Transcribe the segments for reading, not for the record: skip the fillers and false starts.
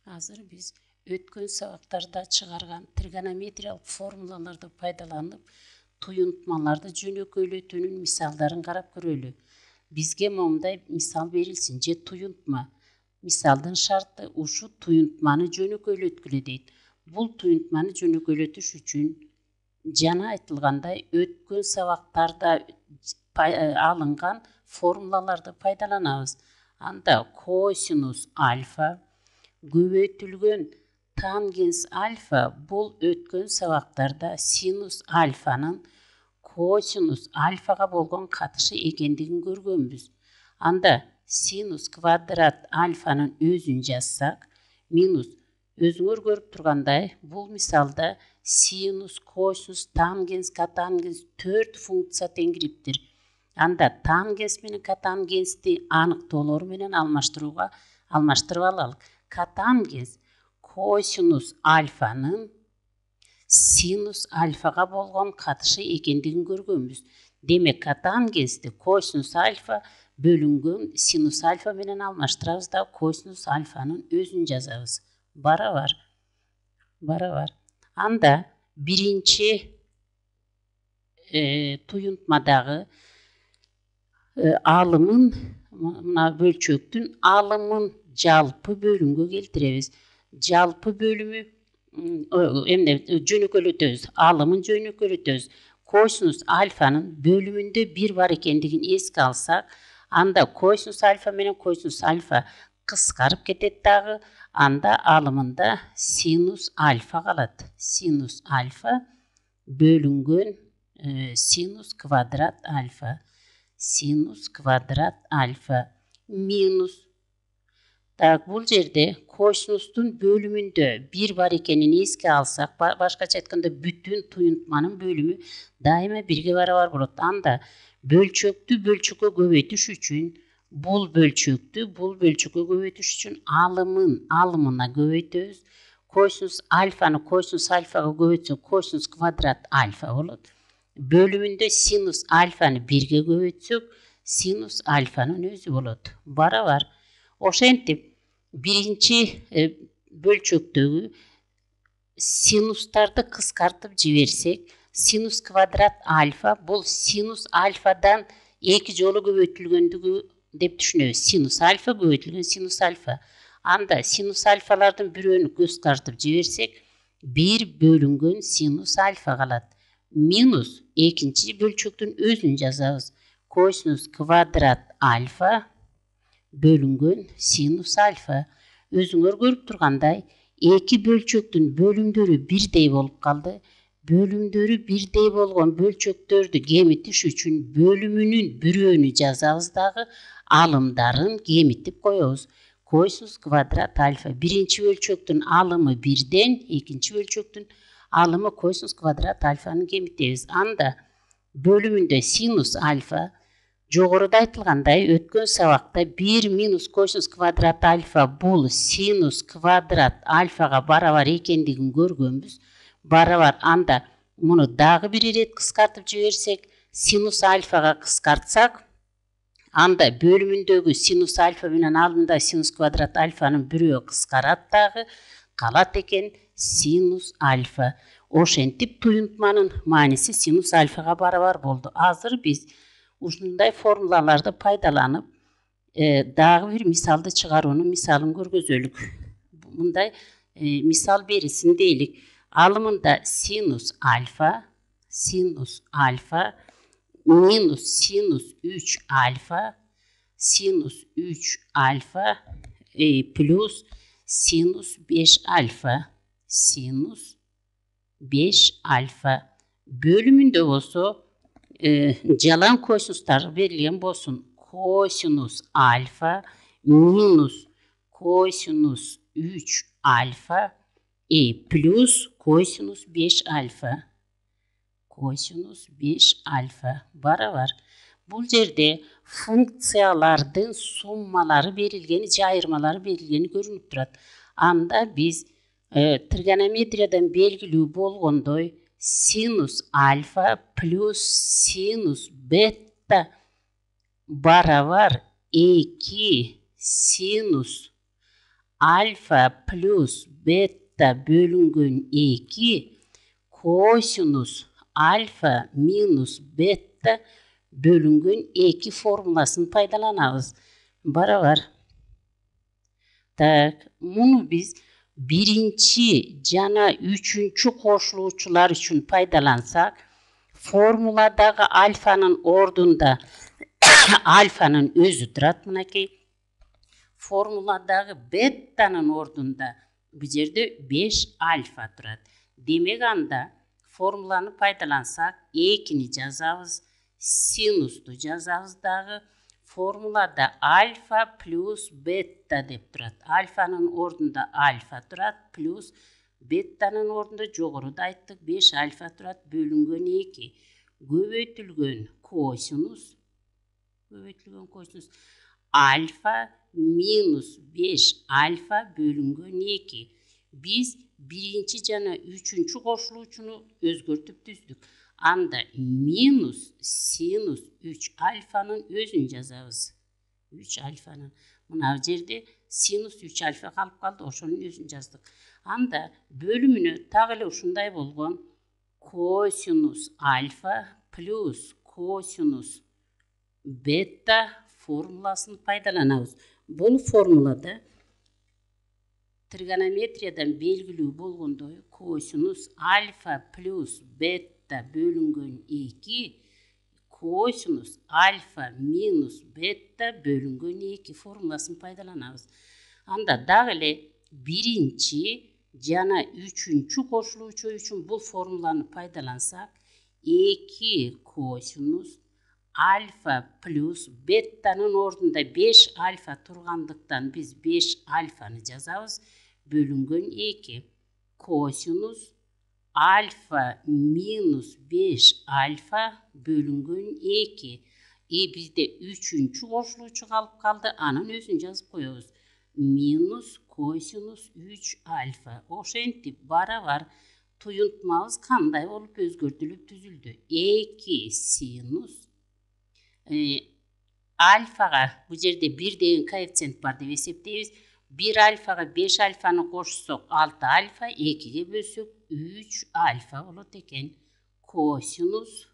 Азыр биз өткөн сабактарда чыгарган тригонометриялык формулаларды пайдаланып, туюнтмаларды жөнөкөйлөтүүнүн мисалдарын карап көрөлү. Бизге момундай мисал берилсин же туюнтма. Мисалдын шарты ушу туюнтманы жөнөкөйлөткүлө дейт. Бул туюнтманы жөнөкөйлөтүш үчүн жана айтылгандай өткөн сабактарда алынган формулаларды пайдаланабыз. Анда косинус альфа көбөйтүлгөн тангенс альфа бул өткөн сабактарда синус альфанын косинус альфага болгон катышы экендигин көргөнбүз. Анда синус квадрат альфанын өзүн жазсак, минус өзүңөр көрүп тургандай бул мисалда синус, косинус, тангенс, котангенс 4 функция теңириптир. Анда тангенс менен котангенсти аныктоолору менен алмаштырып алалык. Котангенс косинус альфанын синус альфага болгон катышы экендигин көргөнбүз. Демек котангенсти косинус альфа бөлүнгөн синус альфа менен алмаштырабыз да косинус альфанын өзүн жазабыз. Барабар. Анда биринчи туюнтмадагы алымын, мына бөлчөктүн алымын жалпы бөлүмгө келтиребиз. Жалпы бөлүмү жөнөкөйлөтөбүз. Алымын жөнөкөйлөтөбүз. Косинус альфанын бөлүмүндө 1 бар экендигин эске алсак, анда косинус альфа менен косинус альфа кыскарып кетет дагы, анда алымында синус альфа калат. Синус альфа бөлүнгөн синус квадрат альфа. Синус квадрат альфа минус. Так, бул жерде косинустун бөлүмүндө 1 бар экенин эске алсак, башкача айтканда бүтүн туюнтманын бөлүмү дайыма 1-ге барабар болот. Анда бөлчөктү бөлчөккө көбөйтүш үчүн бул бөлчөккө көбөйтүш үчүн алымына көбөйтөбүз. Косинус альфаны косинус альфага көбөйтсөк косинус квадрат альфа болот. Бөлүмүндө синус альфаны 1-ге көбөйтсөк синус альфанын өзү болот. Барабар. Ошентип биринчи бөлчөктөгү синустарды кыскартып жиберсек, синус квадрат альфа бул синус альфадан 2 жолу көбөйтүлгөндүгү деп түшүнөбүз. Синус альфа көбөйтүлгөн синус альфа. Анда синус альфалардын бирөөнү кыскартып жиберсек, 1 бөлүнгөн синус альфа калат. Минус экинчи бөлчөктүн өзүн жазабыз. Косинус квадрат альфа бөлүнгөн синус альфа. Өзүңөр көрүп тургандай, эки бөлчөктүн бөлүмдөрү бирдей болуп калды. Бөлүмдөрү бирдей болгон бөлчөктөрдү кемитиш үчүн бөлүмүнүн бирөөнү жазабыз дагы, алымдарын кемитип коебуз. Косинус квадрат альфа. Биринчи бөлчөктүн алымы 1-ден, экинчи бөлчөктүн алымы косинус квадрат альфаны кемитебиз. Анда бөлүмүндө синус альфа, жогоруда айтылгандай өткөн сабакта 1 минус косинус квадрат альфа бул синус квадрат альфага барабар экендигин көргөнбүз. Барабар. Анда муну дагы бир ирет кыскартып жиберсек, синус альфага кыскартсак, анда бөлүмүндөгү синус альфа менен алымда синус квадрат альфанын бирөө кыскарат дагы, калат экен синус альфа. Ошентип туюнтманын мааниси синус альфага барабар болду. Азыр биз ушундай формулаларды пайдаланып, дагы бир мисалды чыгаруунун мисалын көргөзөлүк. Мындай мисал берилсин дейлик. Алымында синус альфа минус синус 3 альфа, синус 3 альфа плюс синус 5 альфа. Синус 5 альфа. Бөлүмүндө болсо жалаң косинустар берилген болсун. Косинус альфа минус косинус 3 альфа плюс косинус 5 альфа. Косинус 5 альфа. Барабар. Бул жерде функциялардын суммалары берилгени, же айырмалары берилгени көрүнүп турат. Анда биз тригонометриядан белгилүү болгондой синус альфа плюс синус бета барабар 2 синус alfa plus beta bölüngen 2 kosinus alfa minus beta bölüngen 2 formulasını paydalanabız. Barabar. Tak, bunu biz birinci jana üçüncü koşuluvçular için paydalansak, formuladagi alfanın ordunda alfanın özü durat mınaki. Formuladagi bettanın ordunda bu yerde 5 alfa durat. Demek anda formulаны paydalansak, ekini жазабыз, sinusты жазабыз дағы. Formulada alfa plus beta деп тұрат. Alfanın ordunda alfa тұрат, plus bettanın ordunda жоғарыда айттық 5 alfa тұрат, bölüngen 2. Көбейтілген косинус alfa minus 5 alfa bölüngen 2. Biz birinci jana üçüncü koşuluvçunu özgörtüp düzdük. Anda minus sinus 3 alfanın özün жазабыз. 3 alfanın. Mına jerde sinus 3 alfa kalıp kaldı. Oşonun özün жаздык. Anda bölümünü tağılı uşunday bolgon kosinus alfa plus kosinus beta formulasını paydalanabız. Bu formulada trigonometriyadan belgilүү болгондой kosinus alfa plus beta bölüngen 2 kosinus alfa minus beta bölüngen 2 formulasını paydalanabız. Anda dagı ele birinci jana üçüncü koşuluvçu üçün bu formulаны paydalansak 2 kosinus alfa plus bettanın ordunda 5 alfa turgandыкtan biz 5 alfanı жазабыз. Bölüngen 2 kosinus alfa minus 5 alfa bölüngen 2. Bizde üçüncü koşuluvçu kalıp kaldı. Anın özün жазıp koyuyoruz. Minus kosinus 3 alfa. Oşentip barabar tuyuntmamız kanday olup özgörtülüp düzüldü. 2 sinus alfaga bu yerde 1 деген koeffitsient var deb esepteybiz. 1 alfaga 5 alfanı koşsak 6 alfa, 2'ye bölsek 3 alfa olur eken. Kosinus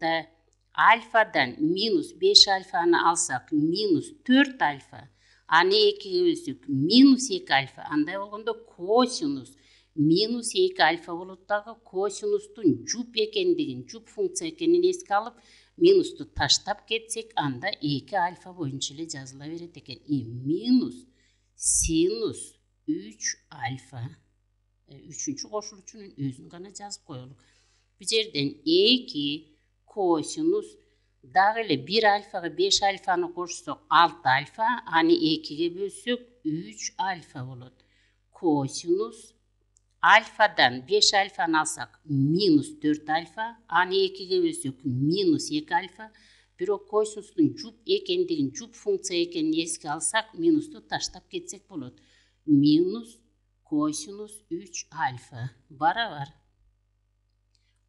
da alfadan minus 5 alfanı alsak minus 4 alfa. Anı 2'ye bölsek minus 2 alfa. Anday olganda kosinus minus 2 alfa olur dağı kosinustun jup ekendigin, jup funksiya ekenini eske alıp minustu taştap ketsek anda 2 alfa boyunca ile жазыла берет eken. Minus sinus 3 alfa. Üçüncü koşuluvçunun özün gana жазып koyuluk. Bu yerden 2 kosinus dagı ele 1 alfaga 5 alfanı koşsak 6 alfa, hani 2'ye bölsek 3 alfa olur. Kosinus alfadan 5 alfanı alsak minus 4 alfa, hani 2'ye bölsek minus 2 alfa. Biro kosinustun jup ekendigin, jup funksiya ekenini eske alsak minustu taştap ketsek bolot. Minus kosinus 3 alfa barabar.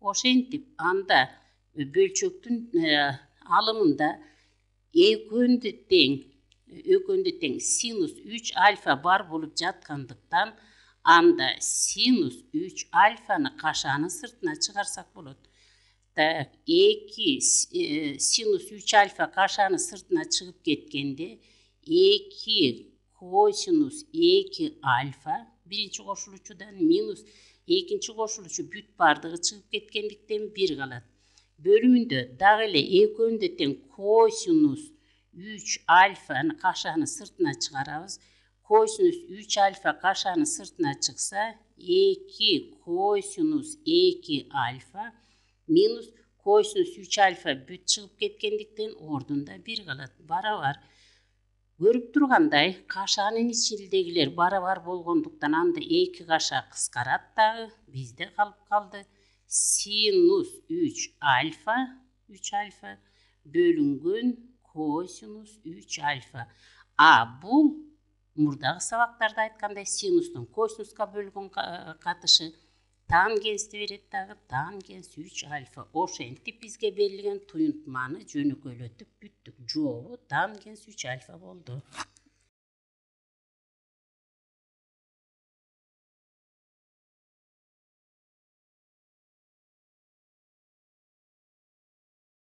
Oşentip anda bölçöktün alımında ökönde teң sinus 3 alfa bar bolup jatkandыкtan anda sinus 3 alfanı kaşanın sırtına çıkarsak bolot. 2 sinus 3 alfa kaşanın sırtına çıkıp ketkende 2 kosinus 2 alfa birinci koşuluvçudan minus ikinci koşuluvçu büt bardığı çıkıp ketkendikten 1 kalat. Bölümünde dagı ele ökönde teң kosinus 3 alfanı kaşanın sırtına çıkarabız. Kosinus 3 alfa kaşanın sırtına çıksa 2 kosinus 2 alfa minus kosinus 3 alfa büt çıkıp ketkendikten ordunda 1 kalat. Barabar. Görüp turganday kaşanın içindegiler barabar bolgonduktan anda 2 kaşa kıskarat dağı bizde kalıp kaldı. Sinus 3 alfa bölüngen kosinus 3 alfa. Bu murdağı sabaklarda aytkanday sinustun kosinuska bölgön katışı tangensті берет дағы tangens 3 alfa. Oşentip bizge belirlen tuyuntmanı jönökölötüp büttük. Жообу tangens 3 alfa boldu.